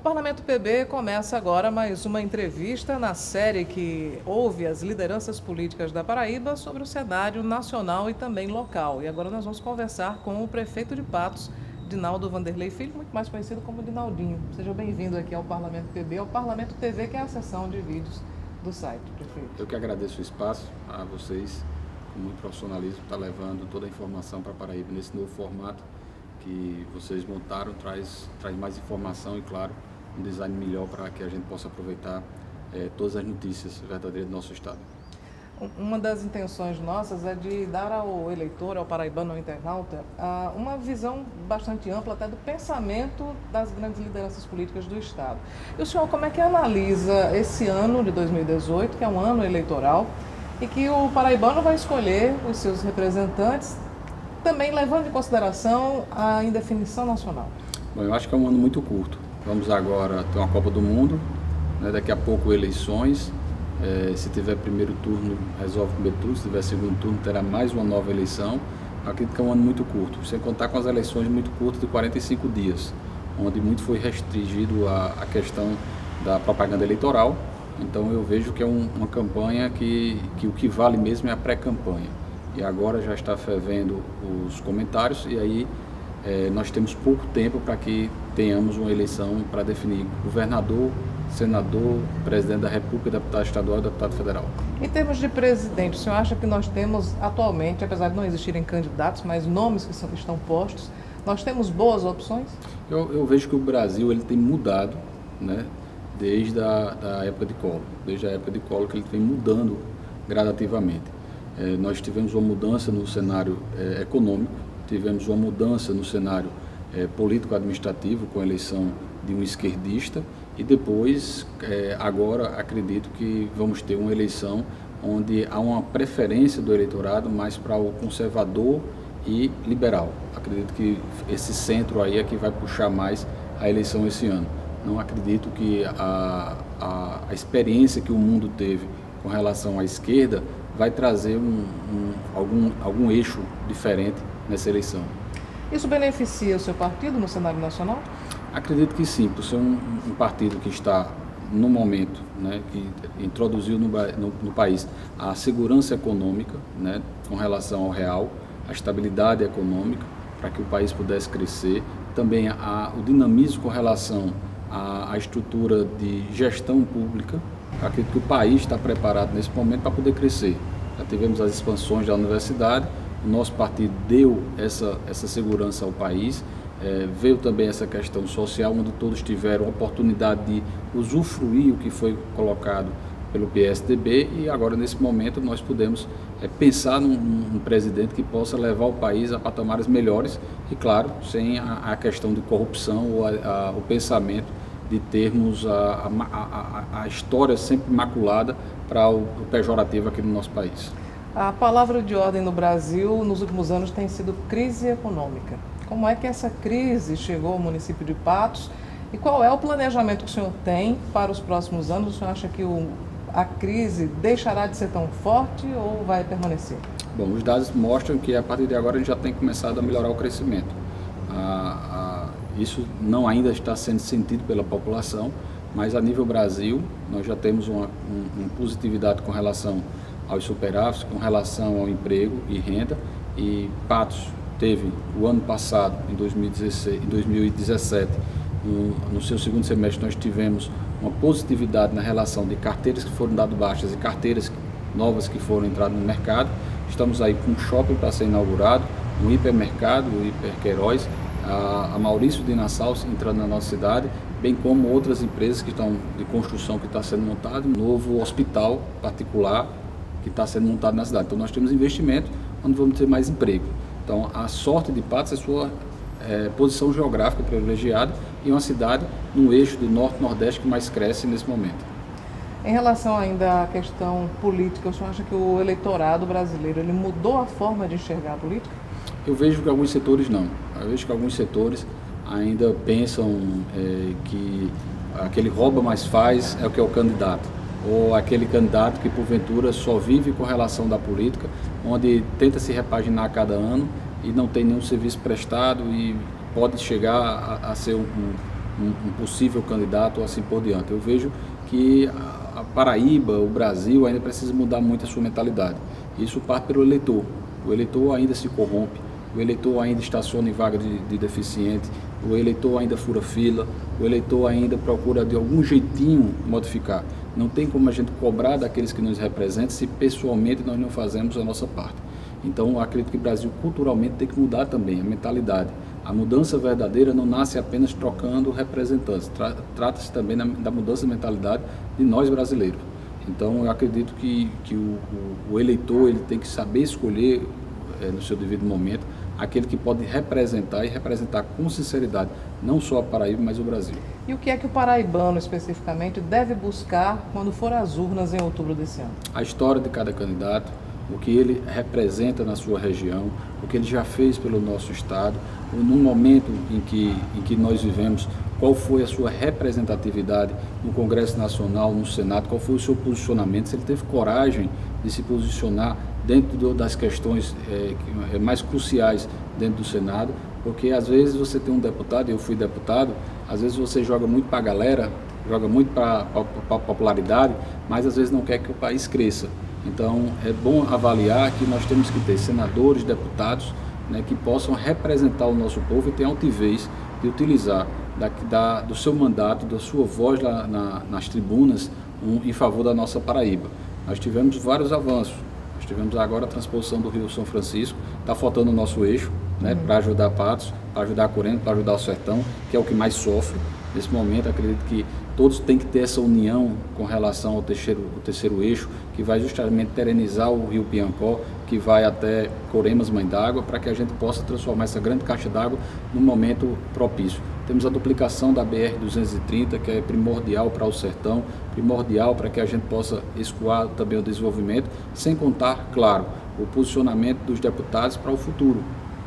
Parlamento PB começa agora mais uma entrevista na série que ouve as lideranças políticas da Paraíba sobre o cenário nacional e também local. E agora nós vamos conversar com o prefeito de Patos, Dinaldo Vanderlei Filho, muito mais conhecido como Dinaldinho. Seja bem-vindo aqui ao Parlamento PB, ao Parlamento TV, que é a seção de vídeos do site, prefeito. Eu que agradeço o espaço a vocês, com muito profissionalismo, está levando toda a informação para a Paraíba nesse novo formato que vocês montaram, traz mais informação e, claro, um design melhor para que a gente possa aproveitar todas as notícias verdadeiras do nosso estado. Uma das intenções nossas é de dar ao eleitor, ao paraibano, ao internauta, uma visão bastante ampla até do pensamento das grandes lideranças políticas do estado. E o senhor, como é que analisa esse ano de 2018, que é um ano eleitoral, e que o paraibano vai escolher os seus representantes, também levando em consideração a indefinição nacional? Bom, eu acho que é um ano muito curto. Vamos agora ter uma Copa do Mundo, né? Daqui a pouco eleições. Se tiver primeiro turno, resolve o primeiro turno. Se tiver segundo turno, terá mais uma nova eleição. Acredito que é um ano muito curto, sem contar com as eleições muito curtas de 45 dias, onde muito foi restringido a questão da propaganda eleitoral. Então eu vejo que é uma campanha que o que vale mesmo é a pré-campanha. E agora já está fervendo os comentários e aí nós temos pouco tempo para que tenhamos uma eleição para definir governador, senador, presidente da República, deputado estadual e deputado federal. Em termos de presidente, o senhor acha que nós temos atualmente, apesar de não existirem candidatos, mas nomes que estão postos, nós temos boas opções? Eu vejo que o Brasil ele tem mudado, né, desde a época de Collor. Desde a época de Collor que ele vem mudando gradativamente. Nós tivemos uma mudança no cenário econômico, tivemos uma mudança no cenário político-administrativo com a eleição de um esquerdista e depois, agora, acredito que vamos ter uma eleição onde há uma preferência do eleitorado mais para o conservador e liberal. Acredito que esse centro aí é que vai puxar mais a eleição esse ano. Não acredito que a experiência que o mundo teve com relação à esquerda vai trazer algum eixo diferente nessa eleição. Isso beneficia o seu partido no cenário nacional? Acredito que sim, por ser um partido que está no momento, né, que introduziu no país a segurança econômica, né, com relação ao real, a estabilidade econômica, para que o país pudesse crescer, também o dinamismo com relação à estrutura de gestão pública. Acredito que o país está preparado nesse momento para poder crescer. Já tivemos as expansões da universidade, o nosso partido deu essa segurança ao país, veio também essa questão social, onde todos tiveram a oportunidade de usufruir o que foi colocado pelo PSDB e agora nesse momento nós podemos pensar num presidente que possa levar o país a patamares melhores e claro, sem a questão de corrupção ou o pensamento de termos a história sempre maculada para o pejorativo aqui no nosso país. A palavra de ordem no Brasil nos últimos anos tem sido crise econômica. Como é que essa crise chegou ao município de Patos e qual é o planejamento que o senhor tem para os próximos anos? O senhor acha que a crise deixará de ser tão forte ou vai permanecer? Bom, os dados mostram que a partir de agora a gente já tem começado a melhorar o crescimento. Isso não ainda está sendo sentido pela população, mas a nível Brasil nós já temos uma positividade com relação aos superávites, com relação ao emprego e renda, e Patos teve o ano passado, em 2017, no seu segundo semestre nós tivemos uma positividade na relação de carteiras que foram dadas baixas e carteiras novas que foram entradas no mercado. Estamos aí com um shopping para ser inaugurado, um hipermercado, o Hiper Queiroz, a Maurício de Nassau entrando na nossa cidade, bem como outras empresas que estão de construção que está sendo montado, um novo hospital particular que está sendo montado na cidade. Então nós temos investimento onde vamos ter mais emprego. Então a sorte de Patos é sua posição geográfica privilegiada e uma cidade no eixo do norte-nordeste que mais cresce nesse momento. Em relação ainda à questão política, o senhor acha que o eleitorado brasileiro ele mudou a forma de enxergar a política? Eu vejo que alguns setores não. Eu vejo que alguns setores ainda pensam que aquele rouba mais faz é o que é o candidato. Ou aquele candidato que porventura só vive com relação da política, onde tenta se repaginar a cada ano e não tem nenhum serviço prestado e pode chegar a ser um possível candidato, assim por diante. Eu vejo que a Paraíba, o Brasil, ainda precisa mudar muito a sua mentalidade. Isso parte pelo eleitor. O eleitor ainda se corrompe, o eleitor ainda estaciona em vaga de deficiente, o eleitor ainda fura fila, o eleitor ainda procura de algum jeitinho modificar. Não tem como a gente cobrar daqueles que nos representam se pessoalmente nós não fazemos a nossa parte. Então, eu acredito que o Brasil culturalmente tem que mudar também a mentalidade. A mudança verdadeira não nasce apenas trocando representantes, trata-se também da mudança de mentalidade de nós brasileiros. Então, eu acredito que o eleitor ele tem que saber escolher, no seu devido momento, aquele que pode representar e representar com sinceridade, não só a Paraíba, mas o Brasil. E o que é que o paraibano, especificamente, deve buscar quando for às urnas em outubro desse ano? A história de cada candidato, o que ele representa na sua região, o que ele já fez pelo nosso estado, no momento em que nós vivemos, qual foi a sua representatividade no Congresso Nacional, no Senado, qual foi o seu posicionamento, se ele teve coragem de se posicionar dentro das questões mais cruciais dentro do Senado, porque às vezes você tem um deputado, eu fui deputado, às vezes você joga muito para a galera, joga muito para a popularidade, mas às vezes não quer que o país cresça. Então é bom avaliar que nós temos que ter senadores, deputados, né, que possam representar o nosso povo e ter altivez de utilizar do seu mandato, da sua voz lá nas tribunas em favor da nossa Paraíba. Nós tivemos vários avanços. Nós tivemos agora a transposição do Rio São Francisco, está faltando o nosso eixo, né, para ajudar Patos, para ajudar a Corrente, para ajudar o Sertão, que é o que mais sofre. Nesse momento, acredito que todos têm que ter essa união com relação ao terceiro eixo, que vai justamente terenizar o Rio Piancó, que vai até Coremas, Mãe d'Água, para que a gente possa transformar essa grande caixa d'água num momento propício. Temos a duplicação da BR-230, que é primordial para o sertão, primordial para que a gente possa escoar também o desenvolvimento, sem contar, claro, o posicionamento dos deputados para o futuro,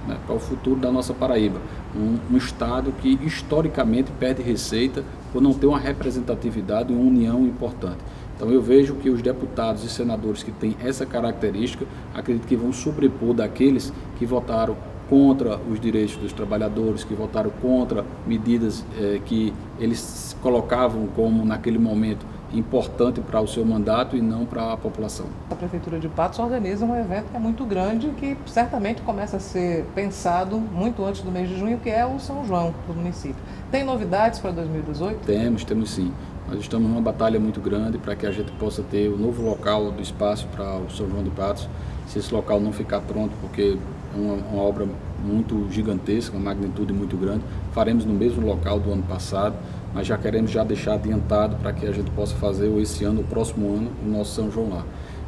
né, para o futuro da nossa Paraíba. Um estado que historicamente perde receita por não ter uma representatividade e uma união importante. Então eu vejo que os deputados e senadores que têm essa característica, acredito que vão sobrepor daqueles que votaram contra os direitos dos trabalhadores, que votaram contra medidas que eles colocavam como, naquele momento, importante para o seu mandato e não para a população. A Prefeitura de Patos organiza um evento que é muito grande, que certamente começa a ser pensado muito antes do mês de junho, que é o São João do município. Tem novidades para 2018? Temos sim. Nós estamos numa batalha muito grande para que a gente possa ter o novo local do espaço para o São João de Patos. Se esse local não ficar pronto, porque é uma obra muito gigantesca, uma magnitude muito grande, faremos no mesmo local do ano passado, mas já queremos deixar adiantado para que a gente possa fazer esse ano, o próximo ano, o nosso São João lá.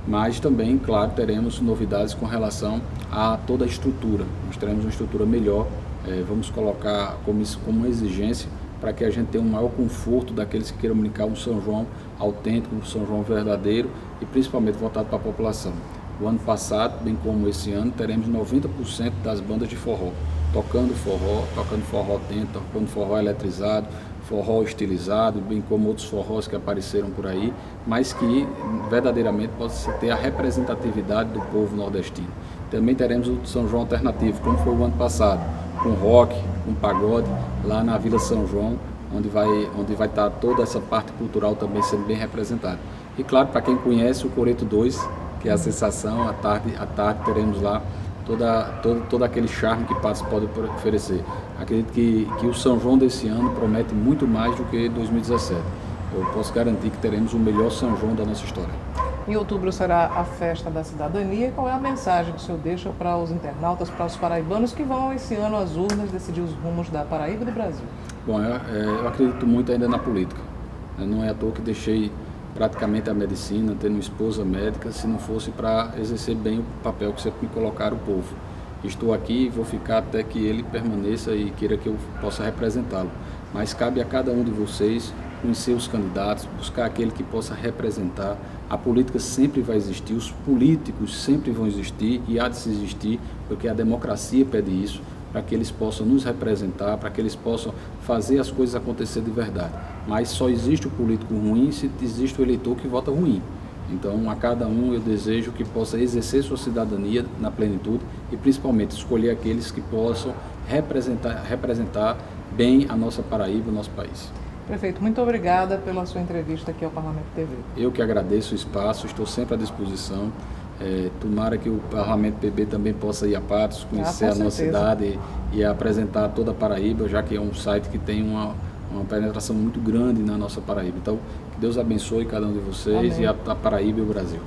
Mas também, claro, teremos novidades com relação a toda a estrutura. Nós teremos uma estrutura melhor, vamos colocar como uma exigência para que a gente tenha um maior conforto daqueles que queiram brincar um São João autêntico, um São João verdadeiro e principalmente voltado para a população. O ano passado, bem como esse ano, teremos 90% das bandas de forró, tocando forró autêntico, tocando forró eletrizado, forró estilizado, bem como outros forrós que apareceram por aí, mas que verdadeiramente possa ter a representatividade do povo nordestino. Também teremos o São João alternativo, como foi o ano passado, com rock, com pagode, lá na Vila São João, onde vai estar toda essa parte cultural também sendo bem representada. E claro, para quem conhece o Coreto 2, que é a sensação, à tarde teremos lá todo aquele charme que Patos pode oferecer. Acredito que o São João desse ano promete muito mais do que 2017. Eu posso garantir que teremos o melhor São João da nossa história. Em outubro será a Festa da Cidadania. Qual é a mensagem que o senhor deixa para os internautas, para os paraibanos que vão esse ano às urnas decidir os rumos da Paraíba e do Brasil? Bom, eu acredito muito ainda na política. Não é à toa que deixei praticamente a medicina, tendo esposa médica, se não fosse para exercer bem o papel que sempre me colocaram o povo. Estou aqui e vou ficar até que ele permaneça e queira que eu possa representá-lo. Mas cabe a cada um de vocês conhecer os candidatos, buscar aquele que possa representar. A política sempre vai existir, os políticos sempre vão existir e há de se existir, porque a democracia pede isso, para que eles possam nos representar, para que eles possam fazer as coisas acontecer de verdade. Mas só existe o político ruim se existe o eleitor que vota ruim. Então, a cada um eu desejo que possa exercer sua cidadania na plenitude e principalmente escolher aqueles que possam representar bem a nossa Paraíba, o nosso país. Prefeito, muito obrigada pela sua entrevista aqui ao Parlamento TV. Eu que agradeço o espaço, estou sempre à disposição. Tomara que o Parlamento PB também possa ir a Patos, conhecer a nossa cidade e apresentar toda a Paraíba, já que é um site que tem uma penetração muito grande na nossa Paraíba. Então, que Deus abençoe cada um de vocês. Amém. E a Paraíba e o Brasil.